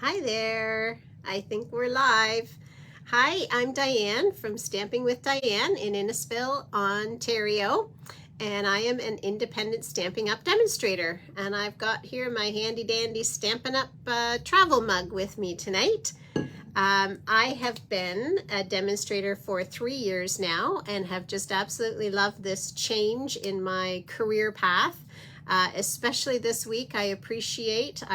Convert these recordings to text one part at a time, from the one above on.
Hi there. I think we're live. Hi, I'm Diane from Stamping with Diane in Innisfil, Ontario, and I am an independent Stampin' Up demonstrator. And I've got here my handy dandy Stampin' Up travel mug with me tonight. I have been a demonstrator for 3 years now and have just absolutely loved this change in my career path. Especially this week, I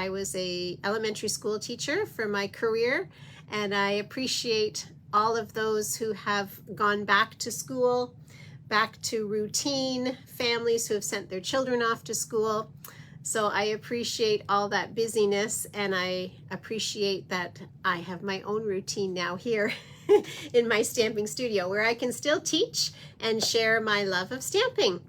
was a elementary school teacher for my career, and I appreciate all of those who have gone back to school, back to routine, families who have sent their children off to school. So I appreciate all that busyness, and I appreciate that I have my own routine now here in my stamping studio where I can still teach and share my love of stamping.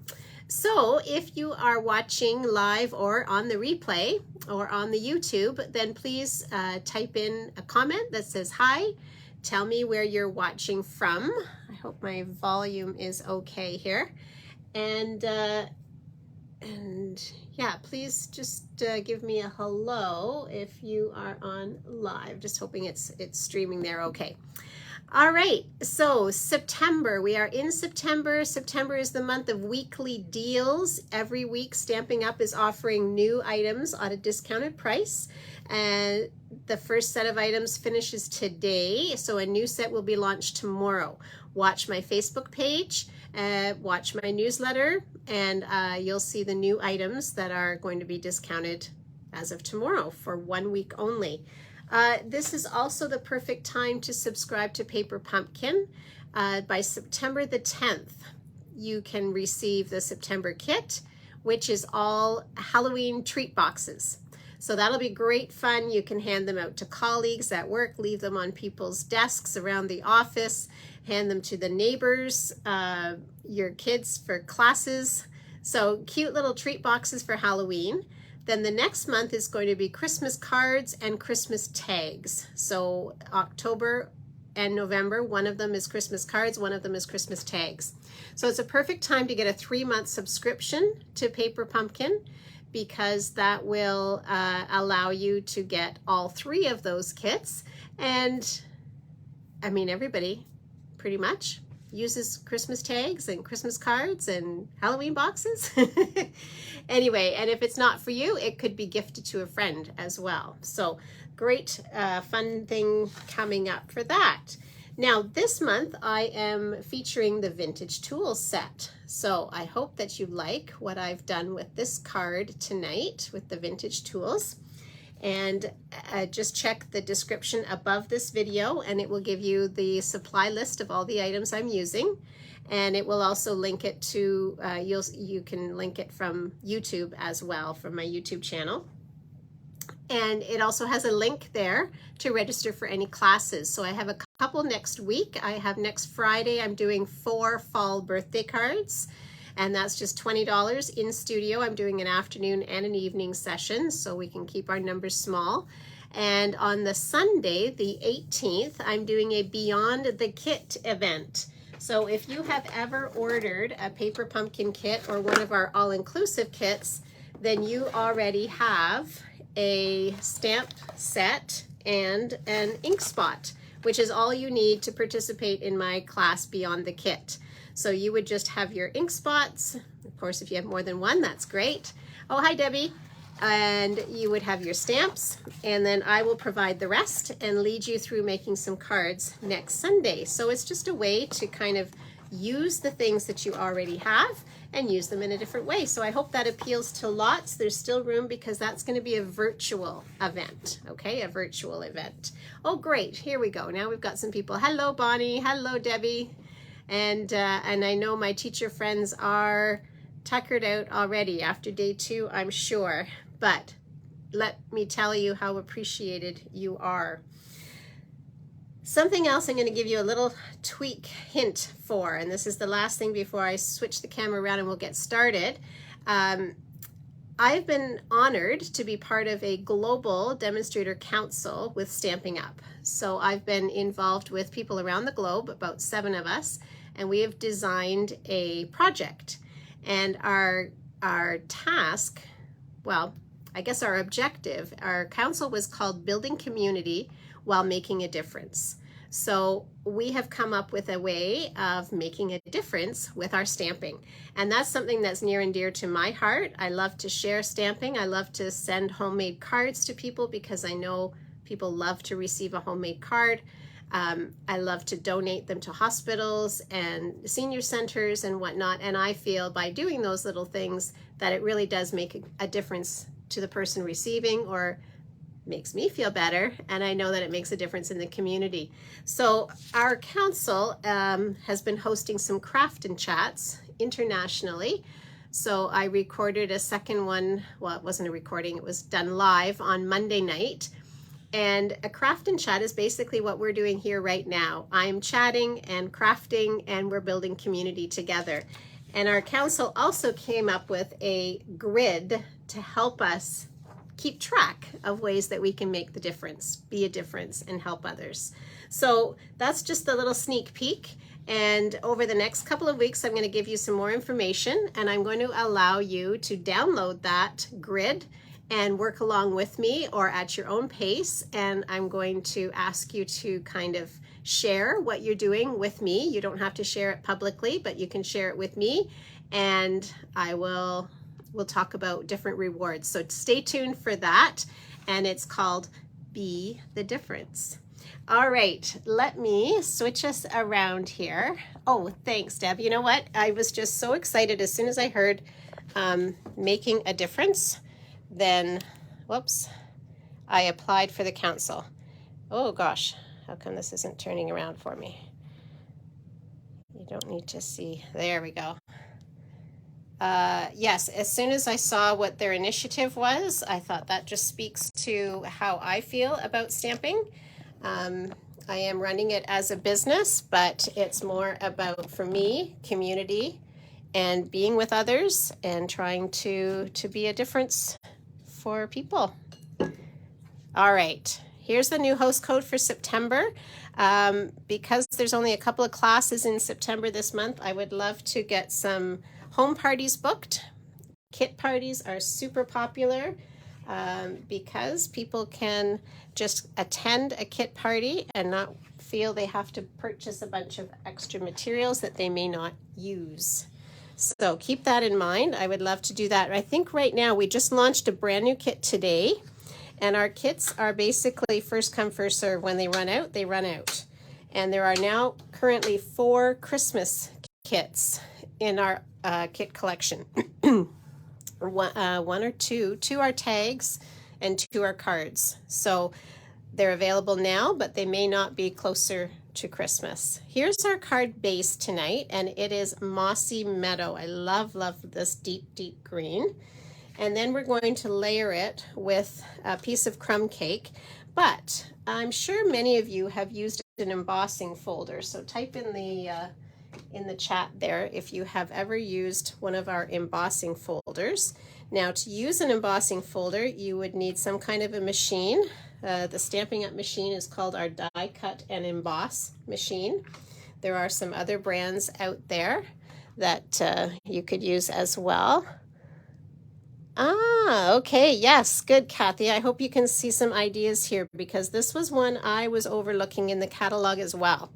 So if you are watching live or on the replay or on the YouTube, then please type in a comment that says hi. Tell me where you're watching from. I hope my volume is okay here. And yeah, please just give me a hello if you are on live. Just hoping it's streaming there okay. All right, so September, we are in September. September is the month of weekly deals. Every week, Stampin' Up! Is offering new items at a discounted price. And the first set of items finishes today, so a new set will be launched tomorrow. Watch my Facebook page, watch my newsletter, and you'll see the new items that are going to be discounted as of tomorrow for 1 week only. This is also the perfect time to subscribe to Paper Pumpkin. By September the 10th, you can receive the September kit, which is all Halloween treat boxes. So that'll be great fun. You can hand them out to colleagues at work, leave them on people's desks around the office, hand them to the neighbors, your kids for classes. So cute little treat boxes for Halloween. Then the next month is going to be Christmas cards and Christmas tags. So October and November, one of them is Christmas cards, one of them is Christmas tags. So it's a perfect time to get a 3-month subscription to Paper Pumpkin, because that will allow you to get all 3 of those kits. And I mean, everybody pretty much uses Christmas tags and Christmas cards and Halloween boxes. Anyway, and if it's not for you, it could be gifted to a friend as well. So great fun thing coming up for that. Now this month I am featuring the vintage tools set. So I hope that you like what I've done with this card tonight with the vintage tools. And just check the description above this video and it will give you the supply list of all the items I'm using. And it will also link it to, you can link it from YouTube as well, from my YouTube channel. And it also has a link there to register for any classes. So I have a couple next week. I have next Friday, I'm doing 4 fall birthday cards. And that's just $20 in studio. I'm doing an afternoon and an evening session so we can keep our numbers small. And on the Sunday, the 18th, I'm doing a Beyond the Kit event. So if you have ever ordered a Paper Pumpkin kit or one of our all-inclusive kits, then you already have a stamp set and an ink spot, which is all you need to participate in my class Beyond the Kit. So you would just have your ink spots. Of course, if you have more than one, that's great. Oh, hi, Debbie. And you would have your stamps, and then I will provide the rest and lead you through making some cards next Sunday. So it's just a way to kind of use the things that you already have and use them in a different way. So I hope that appeals to lots. There's still room because that's going to be a virtual event, okay? A virtual event. Oh, great. Here we go. Now we've got some people. Hello, Bonnie. Hello, Debbie. And I know my teacher friends are tuckered out already after day 2, I'm sure. But let me tell you how appreciated you are. Something else I'm going to give you a little tweak hint for, and this is the last thing before I switch the camera around and we'll get started. I've been honored to be part of a global demonstrator council with Stampin' Up. So I've been involved with people around the globe, about 7 of us, and we have designed a project. And our task, well, I guess our objective, our council was called Building Community While Making a Difference. So we have come up with a way of making a difference with our stamping. And that's something that's near and dear to my heart. I love to share stamping. I love to send homemade cards to people because I know people love to receive a homemade card. I love to donate them to hospitals and senior centers and whatnot. And I feel by doing those little things that it really does make a difference to the person receiving, or makes me feel better, and I know that it makes a difference in the community. So our council has been hosting some craft and chats internationally. So I recorded a second one. Well, it wasn't a recording, it was done live on Monday night. And a craft and chat is basically what we're doing here right now. I'm chatting and crafting, and we're building community together. And our council also came up with a grid to help us keep track of ways that we can make the difference, be a difference, and help others. So that's just a little sneak peek. And over the next couple of weeks, I'm going to give you some more information, and I'm going to allow you to download that grid and work along with me or at your own pace. And I'm going to ask you to kind of share what you're doing with me. You don't have to share it publicly, but you can share it with me, and we'll talk about different rewards. So stay tuned for that, and it's called Be the Difference. All right, let me switch us around here. Oh, thanks, Deb. You know what? I was just so excited as soon as I heard making a difference. Then, whoops, I applied for the council. Oh gosh, how come this isn't turning around for me? You don't need to see. There we go. Yes, as soon as I saw what their initiative was, I thought that just speaks to how I feel about stamping. I am running it as a business, but it's more about, for me, community and being with others and trying to be a difference for people. All right, here's the new host code for September. Because there's only a couple of classes in September this month, I would love to get some home parties booked. Kit parties are super popular because people can just attend a kit party and not feel they have to purchase a bunch of extra materials that they may not use. So keep that in mind. I would love to do that. I think right now we just launched a brand new kit today, and our kits are basically first come, first serve. When they run out, they run out. And there are now currently 4 Christmas kits in our kit collection. One or two. 2 are tags and 2 are cards. So they're available now, but they may not be closer to Christmas. Here's our card base tonight, and it is Mossy Meadow. I love this deep, deep green. And then we're going to layer it with a piece of crumb cake. But I'm sure many of you have used an embossing folder. So type in the chat there if you have ever used one of our embossing folders. Now, to use an embossing folder, you would need some kind of a machine. The Stampin' Up machine is called our Die Cut and Emboss machine. There are some other brands out there that you could use as well. Ah, okay, yes, good, Kathy. I hope you can see some ideas here, because this was one I was overlooking in the catalog as well.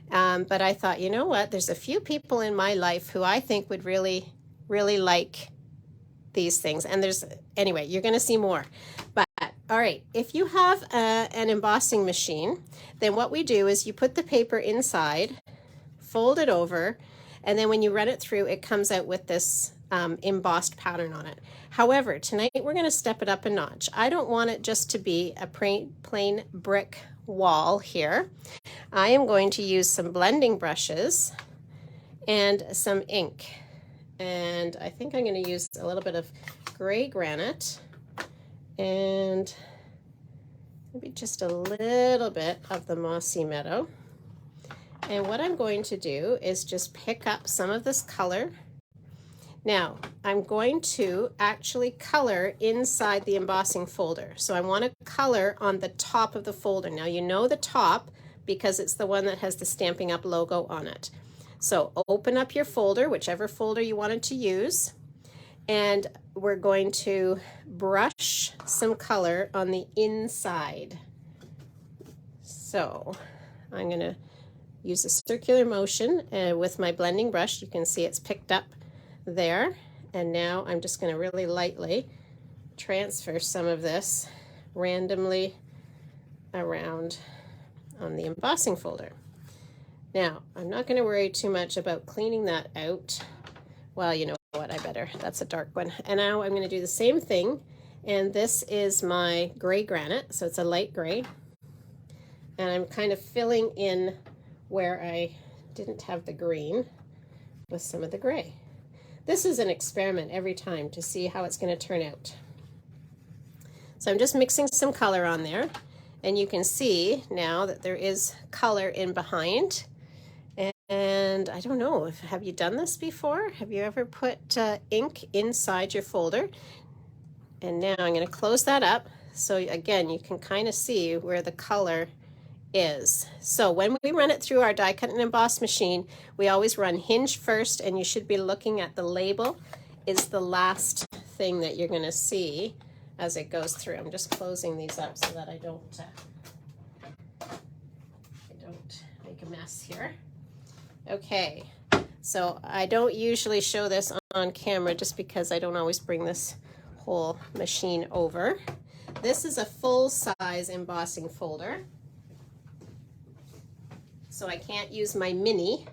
But I thought, you know what, there's a few people in my life who I think would really, really like these things. And anyway, you're going to see more. But all right, if you have an embossing machine, then what we do is you put the paper inside, fold it over, and then when you run it through, it comes out with this embossed pattern on it. However, tonight we're going to step it up a notch. I don't want it just to be a plain brick wall here. I am going to use some blending brushes and some ink. And I think I'm going to use a little bit of gray granite and maybe just a little bit of the Mossy Meadow. And what I'm going to do is just pick up some of this color. Now, I'm going to actually color inside the embossing folder. So I want to color on the top of the folder. Now, you know the top because it's the one that has the Stampin' Up logo on it. So open up your folder, whichever folder you wanted to use, and we're going to brush some color on the inside. So I'm going to use a circular motion with my blending brush. You can see it's picked up there. And now I'm just going to really lightly transfer some of this randomly around on the embossing folder. Now, I'm not going to worry too much about cleaning that out. Well, you know what, I better. That's a dark one. And now I'm going to do the same thing. And this is my gray granite, so it's a light gray. And I'm kind of filling in where I didn't have the green with some of the gray. This is an experiment every time to see how it's going to turn out. So I'm just mixing some color on there. And you can see now that there is color in behind. And I don't know, have you done this before? Have you ever put ink inside your folder? And now I'm going to close that up. So again, you can kind of see where the color is. So when we run it through our die cut and emboss machine, we always run hinge first, and you should be looking at the label is the last thing that you're going to see as it goes through. I'm just closing these up so that I don't make a mess here. Okay, so I don't usually show this on camera just because I don't always bring this whole machine over. This is a full-size embossing folder, so I can't use my mini,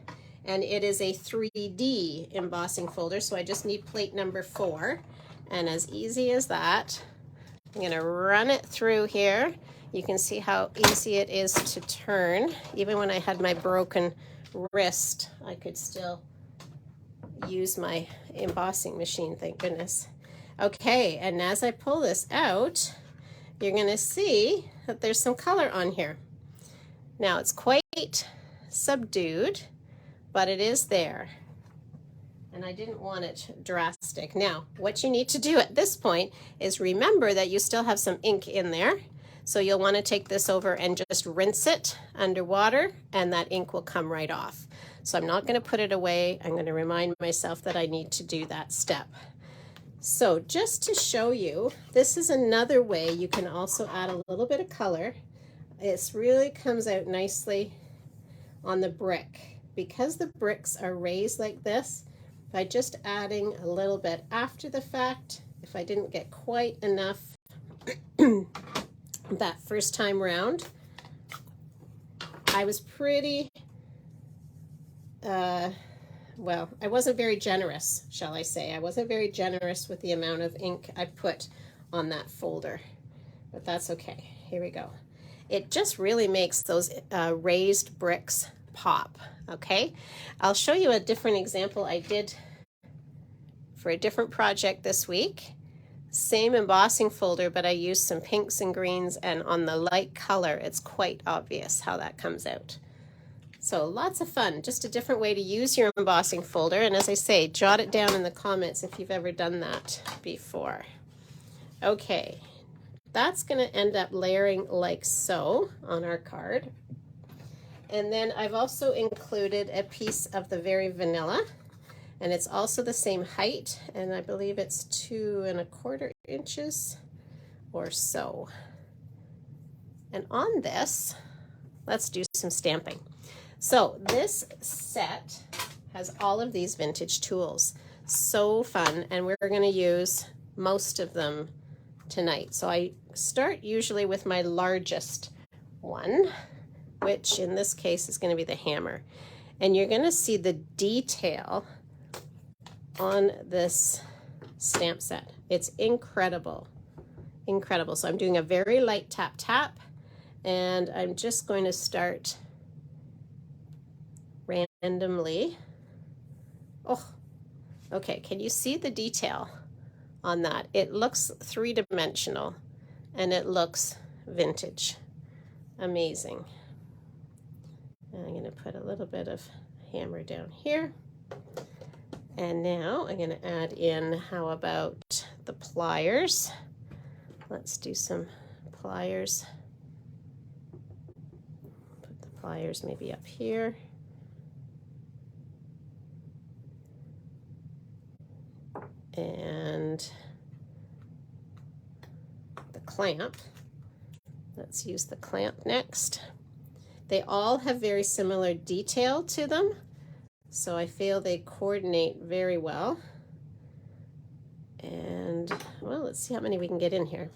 and it is a 3D embossing folder, so I just need plate number 4. And as easy as that, I'm going to run it through here. You can see how easy it is to turn. Even when I had my broken wrist, I could still use my embossing machine, thank goodness. Okay, and as I pull this out, you're going to see that there's some color on here. Now it's quite subdued, but it is there. And I didn't want it drastic. Now, what you need to do at this point is remember that you still have some ink in there. So you'll want to take this over and just rinse it underwater, and that ink will come right off. So I'm not going to put it away. I'm going to remind myself that I need to do that step. So just to show you, this is another way you can also add a little bit of color. It really comes out nicely on the brick. Because the bricks are raised like this, by just adding a little bit after the fact, if I didn't get quite enough that first time round, I was pretty, well, I wasn't very generous, shall I say. I wasn't very generous with the amount of ink I put on that folder, but that's okay. Here we go. It just really makes those raised bricks pop, okay? I'll show you a different example I did for a different project this week. Same embossing folder, but I used some pinks and greens, and on the light color, it's quite obvious how that comes out. So lots of fun, just a different way to use your embossing folder. And as I say, jot it down in the comments if you've ever done that before. Okay, that's going to end up layering like so on our card. And then I've also included a piece of the very vanilla, and it's also the same height, and I believe it's 2 1/4 inches or so. And on this, let's do some stamping. So this set has all of these vintage tools. So fun, and we're going to use most of them tonight. So I start usually with my largest one, which in this case is going to be the hammer. And you're going to see the detail on this stamp set. It's incredible, incredible. So I'm doing a very light tap tap, and I'm just going to start randomly. Oh, okay, can you see the detail on that? It looks three-dimensional, and it looks vintage. Amazing. And I'm going to put a little bit of hammer down here. And now I'm going to add in, how about the pliers? Let's do some pliers. Put the pliers maybe up here. And clamp. Let's use the clamp next. They all have very similar detail to them, so I feel they coordinate very well. And, well, let's see how many we can get in here.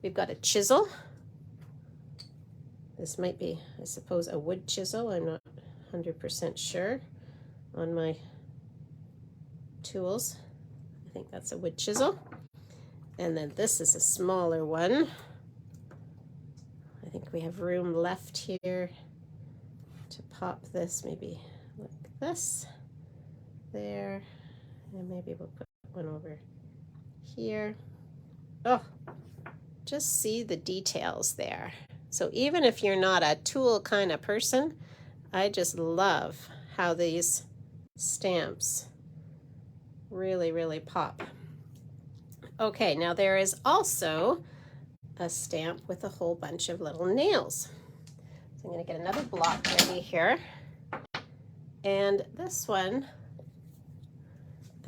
We've got a chisel. This might be, I suppose, a wood chisel. I'm not 100% sure on my tools. I think that's a wood chisel. And then this is a smaller one. I think we have room left here to pop this maybe like this, there, and maybe we'll put one over here. Oh, just see the details there. So even if you're not a tool kind of person, I just love how these stamps really, really pop. Okay, now there is also a stamp with a whole bunch of little nails. So I'm going to get another block ready here. And this one,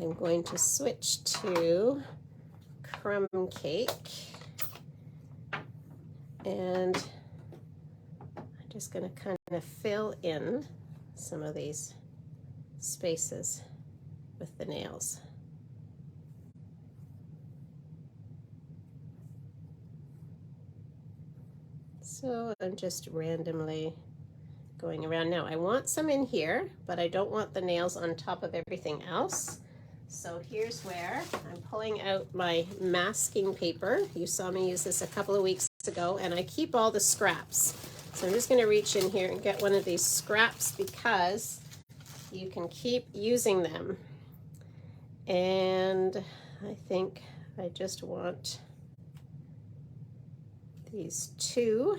I'm going to switch to crumb cake. And I'm just going to kind of fill in some of these spaces with the nails. So I'm just randomly going around. Now I want some in here, but I don't want the nails on top of everything else. So here's where I'm pulling out my masking paper. You saw me use this a couple of weeks ago, and I keep all the scraps. So I'm just going to reach in here and get one of these scraps because you can keep using them. And I think I just want these two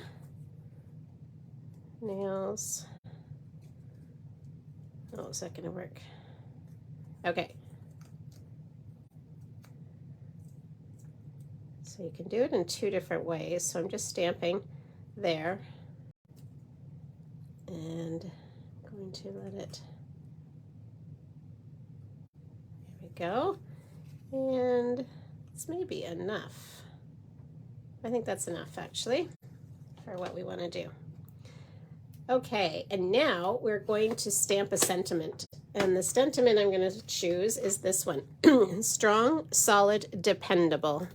nails. Oh, is that going to work? Okay. So you can do it in two different ways. So I'm just stamping there and I'm going to let it, there we go. And it's maybe enough. I think that's enough actually for what we want to do. Okay, and now we're going to stamp a sentiment. And the sentiment I'm going to choose is this one. Strong, solid, dependable.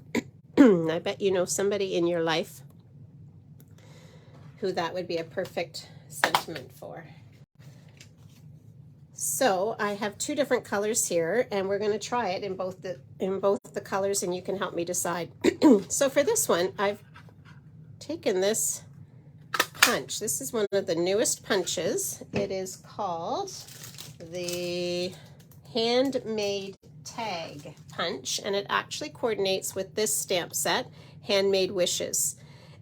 I bet you know somebody in your life who that would be a perfect sentiment for. So I have two different colors here, and we're going to try it in both the colors, and you can help me decide. So for this one, I've taken this punch. This is one of the newest punches. It is called the Handmade Tag Punch, and it actually coordinates with this stamp set, Handmade Wishes.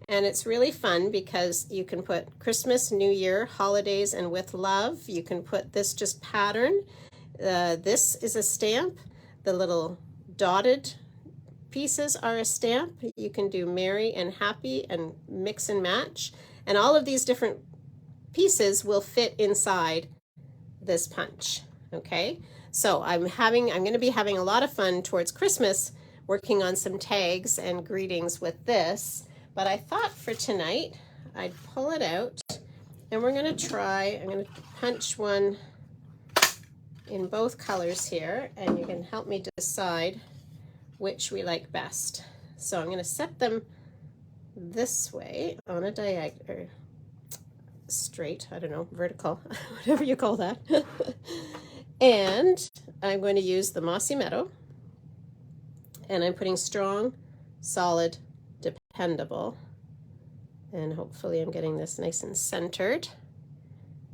And it's really fun because you can put Christmas, New Year, holidays, and with love. You can put this just pattern. This is a stamp. The little dotted pieces are a stamp. You can do merry and happy and mix and match. And all of these different pieces will fit inside this punch, okay? So I'm going to be having a lot of fun towards Christmas working on some tags and greetings with this. But I thought for tonight, I'd pull it out and we're going to try, I'm going to punch one in both colors here, and you can help me decide which we like best. So I'm going to set them this way on a diagonal, straight, I don't know, vertical, whatever you call that. And I'm going to use the Mossy Meadow, and I'm putting strong, solid, dependable, and hopefully I'm getting this nice and centered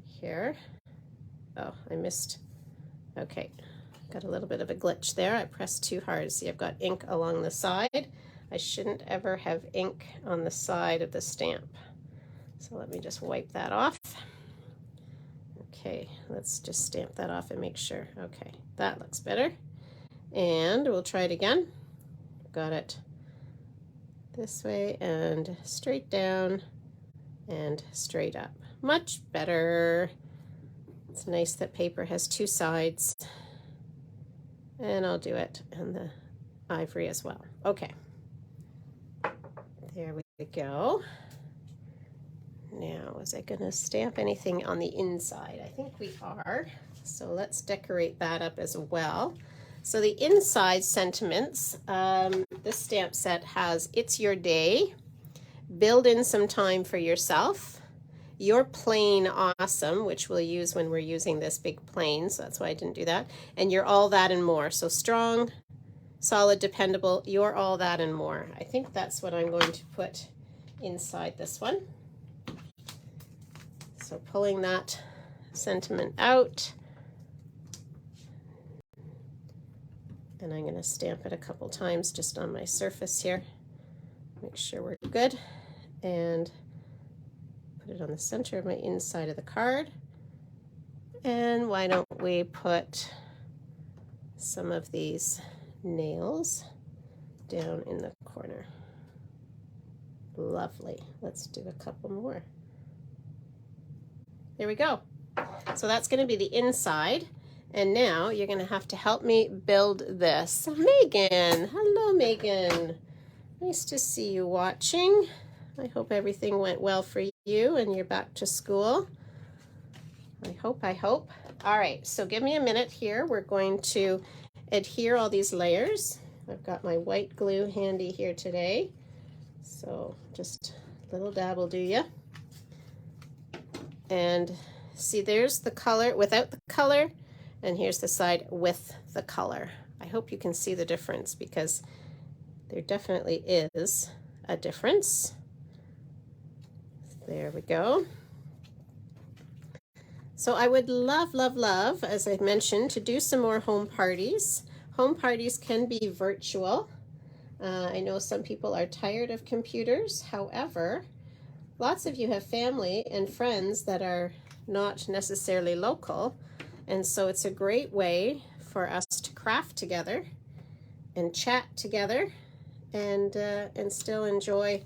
here. Oh, I missed. Okay, got a little bit of a glitch there. I pressed too hard. See, I've got ink along the side. I shouldn't ever have ink on the side of the stamp. So let me just wipe that off. Okay, let's just stamp that off and make sure. Okay, that looks better. And we'll try it again. Got it this way and straight down and straight up. Much better. It's nice that paper has two sides. And I'll do it in the ivory as well. Okay. There we go. Now, was I going to stamp anything on the inside? I think we are. So let's decorate that up as well. So the inside sentiments, this stamp set has "It's Your Day," "Build in some time for yourself," "You're plain awesome," which we'll use when we're using this big plane, so that's why I didn't do that, and "You're all that and more." So strong, solid, dependable, you're all that and more. I think that's what I'm going to put inside this one. So pulling that sentiment out, and I'm going to stamp it a couple times just on my surface here. Make sure we're good, and put it on the center of my inside of the card. And why don't we put some of these nails down in the corner. Lovely. Let's do a couple more. There we go. So that's going to be the inside. And now you're going to have to help me build this. Megan. Hello, Megan. Nice to see you watching. I hope everything went well for you and you're back to school. I hope. All right, so give me a minute here. We're going to adhere all these layers. I've got my white glue handy here today. So just a little dab will do ya. And see, there's the color without the color, and here's the side with the color. I hope you can see the difference, because there definitely is a difference. There we go. So I would love, as I mentioned, to do some more home parties. Home parties can be virtual. I know some people are tired of computers. However, lots of you have family and friends that are not necessarily local, and so it's a great way for us to craft together and chat together and still enjoy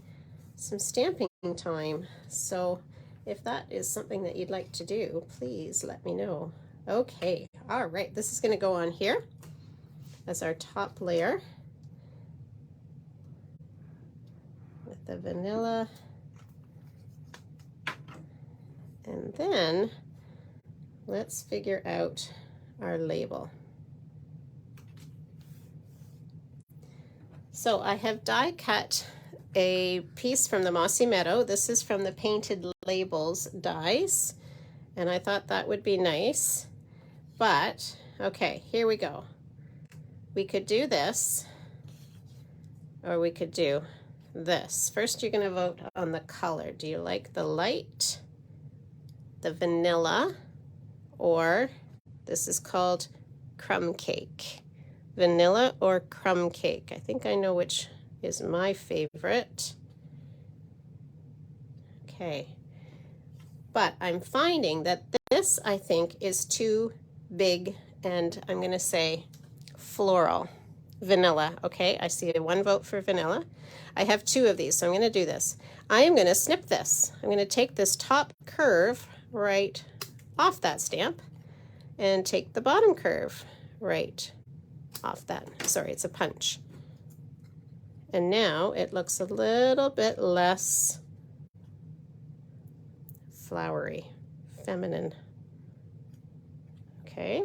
some stamping time. So if that is something that you'd like to do, please let me know. Okay, all right, this is going to go on here as our top layer with the vanilla. And then let's figure out our label. So I have die cut a piece from the Mossy Meadow. This is from the Painted Labels dies, and I thought that would be nice. But okay, here we go. We could do this, or we could do this. First, you're going to vote on the color. Do you like the light, the vanilla, or this is called crumb cake? Vanilla or crumb cake? I think I know which is my favorite. Okay, but I'm finding that this, I think, is too big, and I'm going to say floral. Vanilla. Okay, I see one vote for vanilla. I have two of these, so I'm going to do this. I am going to snip this. I'm going to take this top curve right off that stamp and take the bottom curve right off that. Sorry, it's a punch. And now it looks a little bit less flowery, feminine. Okay.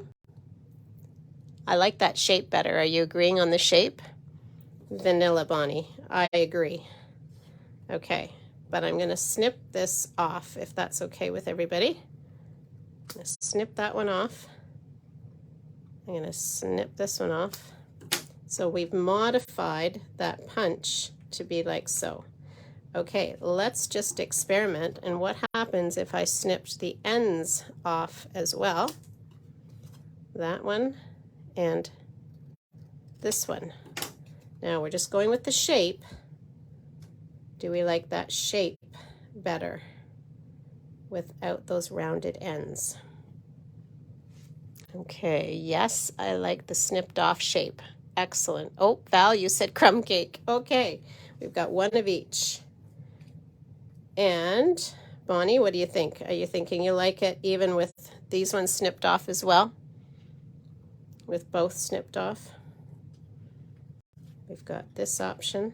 I like that shape better. Are you agreeing on the shape? Vanilla, Bonnie. I agree. Okay, but I'm going to snip this off if that's okay with everybody. I'm going to snip that one off. I'm going to snip this one off. So we've modified that punch to be like so. Okay, let's just experiment. And what happens if I snipped the ends off as well? That one and this one. Now we're just going with the shape. Do we like that shape better without those rounded ends? Okay, yes, I like the snipped off shape. Excellent. Oh, Val, you said crumb cake. Okay, we've got one of each. And Bonnie, what do you think? Are you thinking you like it even with these ones snipped off as well? With both snipped off? We've got this option.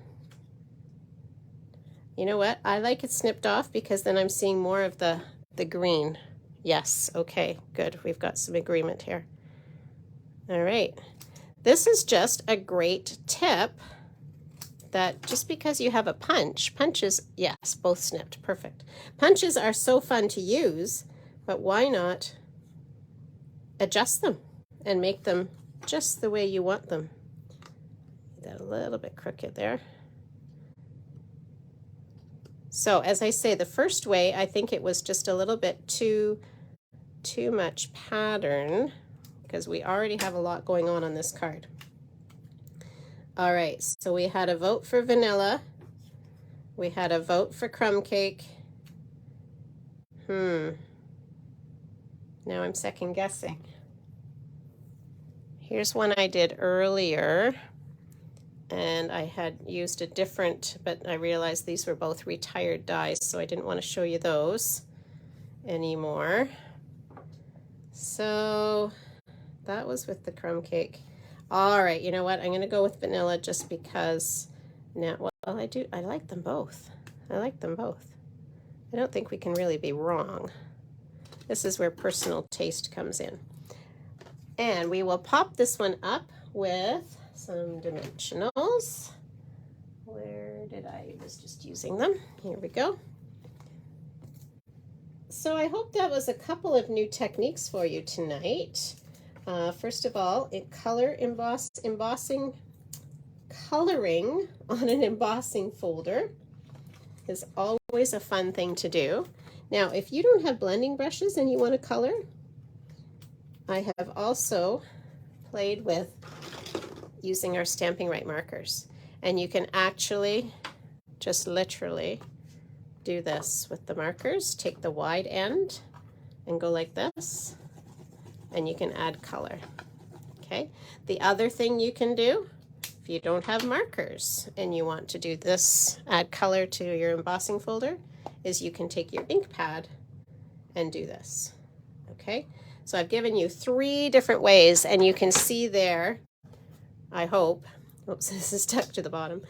You know what? I like it snipped off because then I'm seeing more of the green. Yes, okay, good. We've got some agreement here. All right. This is just a great tip that just because you have a punches, yes, both snipped, perfect. Punches are so fun to use, but why not adjust them and make them just the way you want them? That a little bit crooked there. So as I say, the first way, I think it was just a little bit too much pattern because we already have a lot going on this card. All right, so we had a vote for vanilla. We had a vote for crumb cake. Now I'm second guessing. Here's one I did earlier. And I had used a different, but I realized these were both retired dies, so I didn't want to show you those anymore. So that was with the crumb cake. All right, you know what? I'm going to go with vanilla just because now, well, I like them both. I like them both. I don't think we can really be wrong. This is where personal taste comes in. And we will pop this one up with some dimensionals. Where did I was just using them? Here we go. So I hope that was a couple of new techniques for you tonight. First of all, embossing, coloring on an embossing folder is always a fun thing to do. Now, if you don't have blending brushes and you want to color, I have also played with using our Stampin' Right markers. And you can actually just literally do this with the markers. Take the wide end and go like this, and you can add color. Okay. The other thing you can do, if you don't have markers and you want to do this, add color to your embossing folder, is you can take your ink pad and do this. Okay. So I've given you 3 different ways, and you can see there, I hope, oops, this is stuck to the bottom.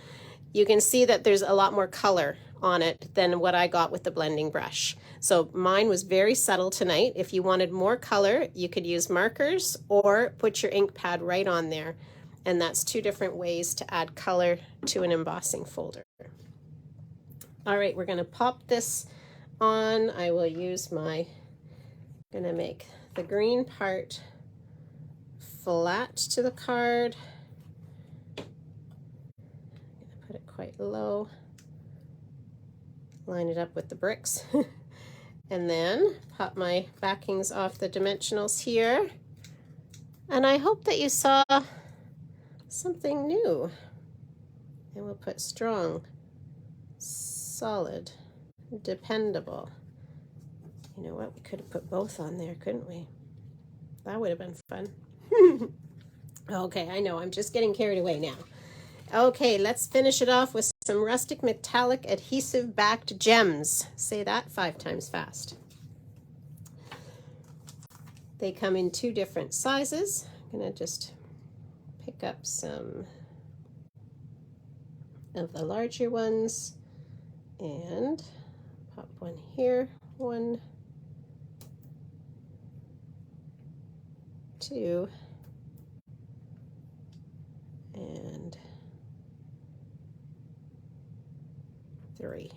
You can see that there's a lot more color on it than what I got with the blending brush. So mine was very subtle tonight. If you wanted more color, you could use markers or put your ink pad right on there. And that's 2 different ways to add color to an embossing folder. All right, we're going to pop this on. I will use I'm going to make the green part flat to the card. Put it quite low, line it up with the bricks, and then pop my backings off the dimensionals here. And I hope that you saw something new. And we'll put strong, solid, dependable. You know what? We could have put both on there, couldn't we? That would have been fun. Okay, I know, I'm just getting carried away now. Okay, let's finish it off with some rustic metallic adhesive backed gems. Say that 5 times fast. They come in 2 different sizes. I'm going to just pick up some of the larger ones and pop one here. 1, 2, and 3.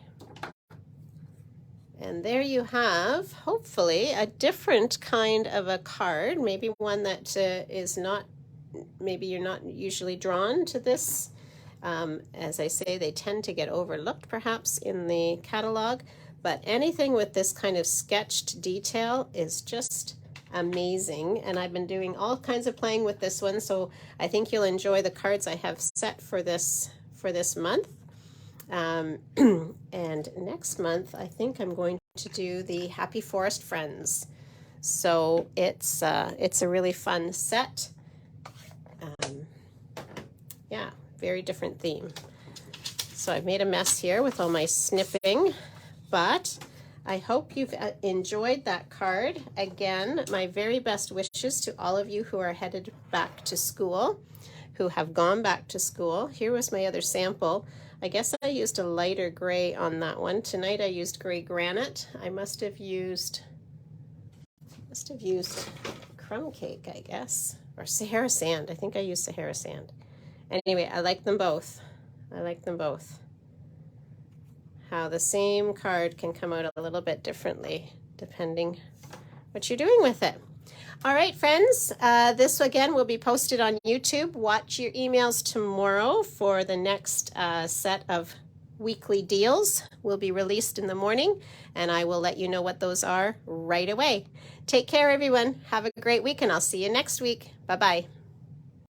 And there you have, hopefully, a different kind of a card, maybe one that is not, maybe you're not usually drawn to this. As I say, they tend to get overlooked perhaps in the catalog, but anything with this kind of sketched detail is just amazing. And I've been doing all kinds of playing with this one, so I think you'll enjoy the cards I have set for this month. And next month, I think I'm going to do the Happy Forest Friends. So it's a really fun set. Yeah, very different theme. So I've made a mess here with all my snipping, but I hope you've enjoyed that card. Again, my very best wishes to all of you who are headed back to school, who have gone back to school. Here was my other sample I guess I used a lighter gray on that one. Tonight I used gray granite. I must have used crumb cake, I guess, or Sahara sand. I think I used Sahara sand. Anyway, I like them both. I like them both. How the same card can come out a little bit differently depending what you're doing with it. All right, friends, this again will be posted on YouTube. Watch your emails tomorrow for the next set of weekly deals. Will be released in the morning, and I will let you know what those are right away. Take care, everyone. Have a great week, and I'll see you next week. Bye-bye.